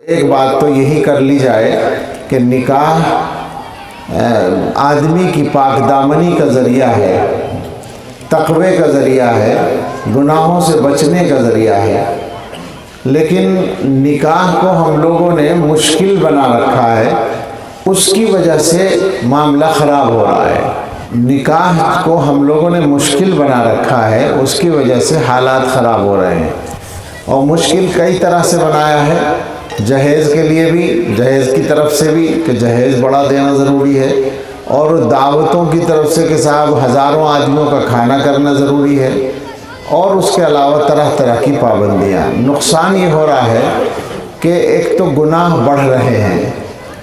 ایک بات تو یہی کر لی جائے کہ نکاح آدمی کی پاک دامنی کا ذریعہ ہے، تقوی کا ذریعہ ہے، گناہوں سے بچنے کا ذریعہ ہے، لیکن نکاح کو ہم لوگوں نے مشکل بنا رکھا ہے، اس کی وجہ سے معاملہ خراب ہو رہا ہے۔ نکاح کو ہم لوگوں نے مشکل بنا رکھا ہے، اس کی وجہ سے حالات خراب ہو رہے ہیں، اور مشکل کئی طرح سے بنایا ہے۔ جہیز کے لیے بھی، جہیز کی طرف سے بھی کہ جہیز بڑا دینا ضروری ہے، اور دعوتوں کی طرف سے کہ صاحب ہزاروں آدمیوں کا کھانا کرنا ضروری ہے، اور اس کے علاوہ طرح طرح کی پابندیاں۔ نقصان یہ ہو رہا ہے کہ ایک تو گناہ بڑھ رہے ہیں۔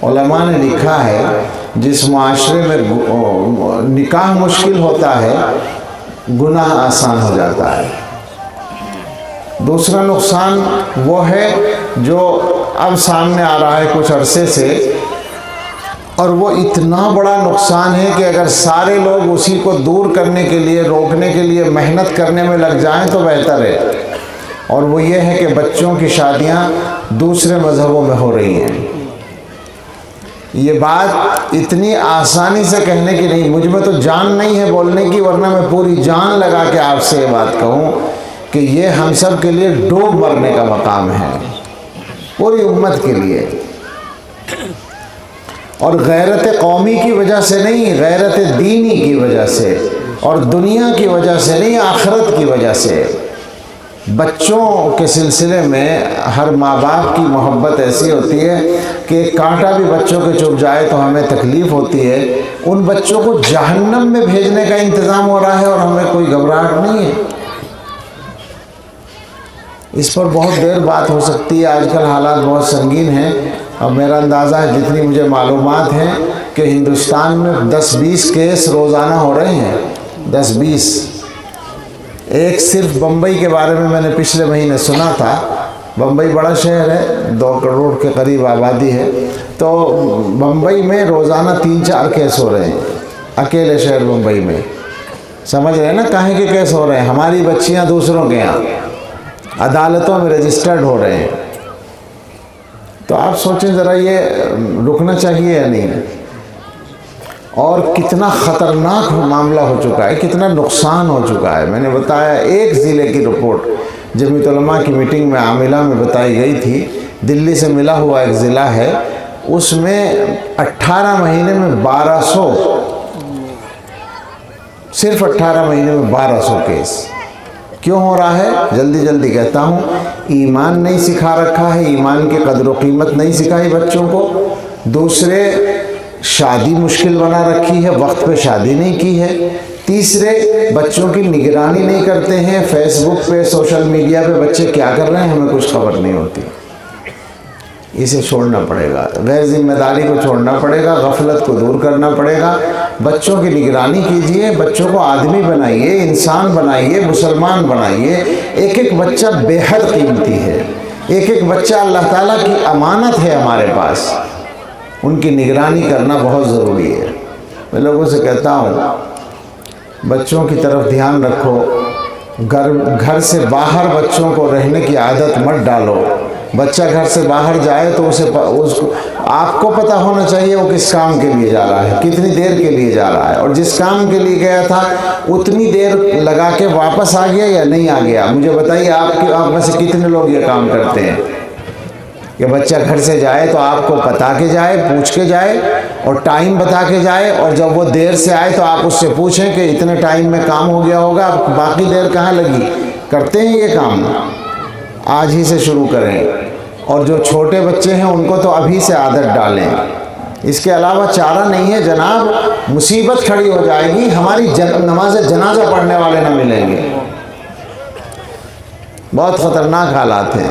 علماء نے لکھا ہے جس معاشرے میں نکاح مشکل ہوتا ہے، گناہ آسان ہو جاتا ہے۔ دوسرا نقصان وہ ہے جو اب سامنے آ رہا ہے کچھ عرصے سے، اور وہ اتنا بڑا نقصان ہے کہ اگر سارے لوگ اسی کو دور کرنے کے لیے، روکنے کے لیے محنت کرنے میں لگ جائیں تو بہتر ہے، اور وہ یہ ہے کہ بچوں کی شادیاں دوسرے مذہبوں میں ہو رہی ہیں۔ یہ بات اتنی آسانی سے کہنے کی نہیں، مجھ میں تو جان نہیں ہے بولنے کی، ورنہ میں پوری جان لگا کے آپ سے یہ بات کہوں کہ یہ ہم سب کے لیے ڈوب مرنے کا مقام ہے، پوری امت کے لیے، اور غیرت قومی کی وجہ سے نہیں، غیرت دینی کی وجہ سے، اور دنیا کی وجہ سے نہیں، آخرت کی وجہ سے۔ بچوں کے سلسلے میں ہر ماں باپ کی محبت ایسی ہوتی ہے کہ ایک کانٹا بھی بچوں کے چبھ جائے تو ہمیں تکلیف ہوتی ہے۔ ان بچوں کو جہنم میں بھیجنے کا انتظام ہو رہا ہے اور ہمیں کوئی گھبراہٹ نہیں ہے۔ اس پر بہت دیر بات ہو سکتی ہے، آج کل حالات بہت سنگین ہیں، اور میرا اندازہ ہے جتنی مجھے معلومات ہیں کہ ہندوستان میں 10-20 کیس روزانہ ہو رہے ہیں، 10-20۔ ایک صرف بمبئی کے بارے میں نے پچھلے مہینے سنا تھا۔ بمبئی بڑا شہر ہے، 2 کروڑ کے قریب آبادی ہے، تو بمبئی میں روزانہ 3-4 کیس ہو رہے ہیں، اکیلے شہر بمبئی میں۔ سمجھ رہے ہیں نا کہیں کے کیس ہو رہے ہیں؟ ہماری بچیاں دوسروں کے یہاں عدالتوں میں رجسٹرڈ ہو رہے ہیں۔ تو آپ سوچیں ذرا، یہ رکنا چاہیے یا نہیں؟ اور کتنا خطرناک معاملہ ہو چکا ہے، کتنا نقصان ہو چکا ہے۔ میں نے بتایا ایک ضلع کی رپورٹ جمعیت علماء کی میٹنگ میں عاملہ میں بتائی گئی تھی، دلی سے ملا ہوا ایک ضلع ہے، اس میں 18 مہینے میں 1200، صرف 18 مہینے میں 1200 کیس۔ کیوں ہو رہا ہے؟ جلدی جلدی کہتا ہوں، ایمان نہیں سکھا رکھا ہے، ایمان کی قدر و قیمت نہیں سکھائی بچوں کو۔ دوسرے، شادی مشکل بنا رکھی ہے، وقت پہ شادی نہیں کی ہے۔ تیسرے، بچوں کی نگرانی نہیں کرتے ہیں، فیس بک پہ، سوشل میڈیا پہ بچے کیا کر رہے ہیں ہمیں کچھ خبر نہیں ہوتی۔ اسے چھوڑنا پڑے گا، غیر ذمہ داری کو چھوڑنا پڑے گا، غفلت کو دور کرنا پڑے گا۔ بچوں کی نگرانی کیجئے، بچوں کو آدمی بنائیے، انسان بنائیے، مسلمان بنائیے۔ ایک ایک بچہ بے حد قیمتی ہے، ایک ایک بچہ اللہ تعالیٰ کی امانت ہے ہمارے پاس، ان کی نگرانی کرنا بہت ضروری ہے۔ میں لوگوں سے کہتا ہوں بچوں کی طرف دھیان رکھو، گھر سے باہر بچوں کو رہنے کی عادت مت ڈالو۔ بچہ گھر سے باہر جائے تو آپ کو پتہ ہونا چاہیے وہ کس کام کے لیے جا رہا ہے، کتنی دیر کے لیے جا رہا ہے، اور جس کام کے لیے گیا تھا اتنی دیر لگا کے واپس آ گیا یا نہیں آ گیا۔ مجھے بتائیے آپ میں سے کتنے لوگ یہ کام کرتے ہیں کہ بچہ گھر سے جائے تو آپ کو بتا کے جائے، پوچھ کے جائے، اور ٹائم بتا کے جائے، اور جب وہ دیر سے آئے تو آپ اس سے پوچھیں کہ اتنے ٹائم میں کام ہو گیا ہوگا، باقی دیر کہاں لگی؟ کرتے ہیں یہ کام؟ آج ہی سے شروع کریں، اور جو چھوٹے بچے ہیں ان کو تو ابھی سے عادت ڈالیں۔ اس کے علاوہ چارہ نہیں ہے جناب، مصیبت کھڑی ہو جائے گی، ہماری نماز جنازہ پڑھنے والے نہ ملیں گے۔ بہت خطرناک حالات ہیں۔